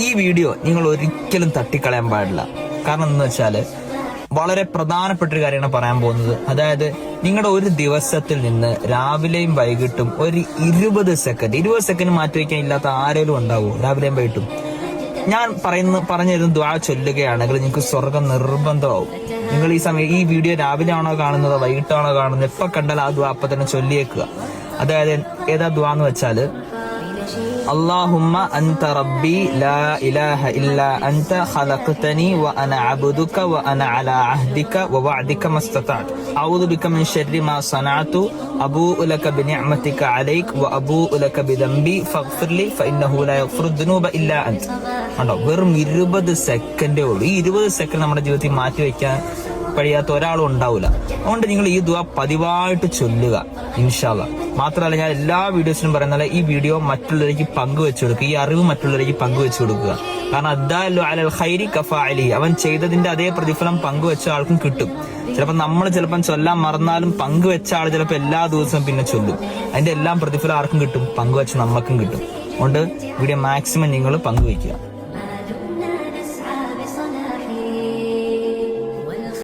ഈ വീഡിയോ നിങ്ങൾ ഒരിക്കലും തട്ടിക്കളയാൻ പാടില്ല. കാരണം എന്ന് വെച്ചാല് വളരെ പ്രധാനപ്പെട്ട ഒരു കാര്യമാണ് പറയാൻ പോകുന്നത്. അതായത് നിങ്ങളുടെ ഒരു ദിവസത്തിൽ നിന്ന് രാവിലെയും വൈകിട്ടും ഒരു 20 സെക്കൻഡ് മാറ്റിവെക്കാൻ ഇല്ലാത്ത ആരെങ്കിലും ഉണ്ടാവുമോ? രാവിലെയും വൈകിട്ടും ഞാൻ പറഞ്ഞിരുന്ന ദുആ ചൊല്ലുകയാണെങ്കിൽ നിങ്ങൾക്ക് സ്വർഗം നിർബന്ധമാവും. നിങ്ങൾ ഈ വീഡിയോ രാവിലെ ആണോ കാണുന്നത് വൈകിട്ടാണോ കാണുന്നത്, എപ്പോ കണ്ടാൽ ആ ദുആ അപ്പൊ തന്നെ ചൊല്ലിയേക്കുക. അതായത് ഏതാ ദുആ എന്ന് വെച്ചാല് اللهم أنت ربي لا إله إلا أنت خلقتني وأنا عبدك وأنا على عهدك ووعدك ما استطعت أعوذ بك من شر ما صنعت أبوء لك بنعمتك عليك وأبوء لك بذنبي فاغفر لي فإنه لا يغفر الذنوب إلا أنت. കണ്ടോ, വെറും 20 സെക്കൻഡേ ഉള്ളൂ. ഈ 20 സെക്കൻഡ് നമ്മുടെ ജീവിതത്തിൽ മാറ്റിവെക്കാൻ കഴിയാത്ത ഒരാളും ഉണ്ടാവില്ല. അതുകൊണ്ട് നിങ്ങൾ ഈ ദുആ പതിവായിട്ട് ചൊല്ലുക ഇൻഷാ അല്ലാഹ്. മാത്രമല്ല ഞാൻ എല്ലാ വീഡിയോസിലും പറയുന്നത് ഈ വീഡിയോ മറ്റുള്ളവർക്ക് പങ്കുവെച്ചു കൊടുക്കുക, ഈ അറിവ് മറ്റുള്ളവർക്ക് പങ്കുവെച്ചു കൊടുക്കുക. കാരണം അദ്ദാലു അലൽ ഖൈരി കഫാഇലി, അവൻ ചെയ്തതിന്റെ അതേ പ്രതിഫലം പങ്കുവെച്ച ആൾക്കും കിട്ടും. ചിലപ്പോൾ നമ്മൾ ചൊല്ലാൻ മറന്നാലും പങ്കുവെച്ച ആൾ ചിലപ്പോൾ എല്ലാ ദിവസവും പിന്നെ ചൊല്ലും. അതിന്റെ എല്ലാം പ്രതിഫലം ആർക്കും കിട്ടും? പങ്കുവെച്ച നമ്മൾക്കും കിട്ടും. അതുകൊണ്ട് വീഡിയോ മാക്സിമം നിങ്ങൾ പങ്കുവെക്കുക.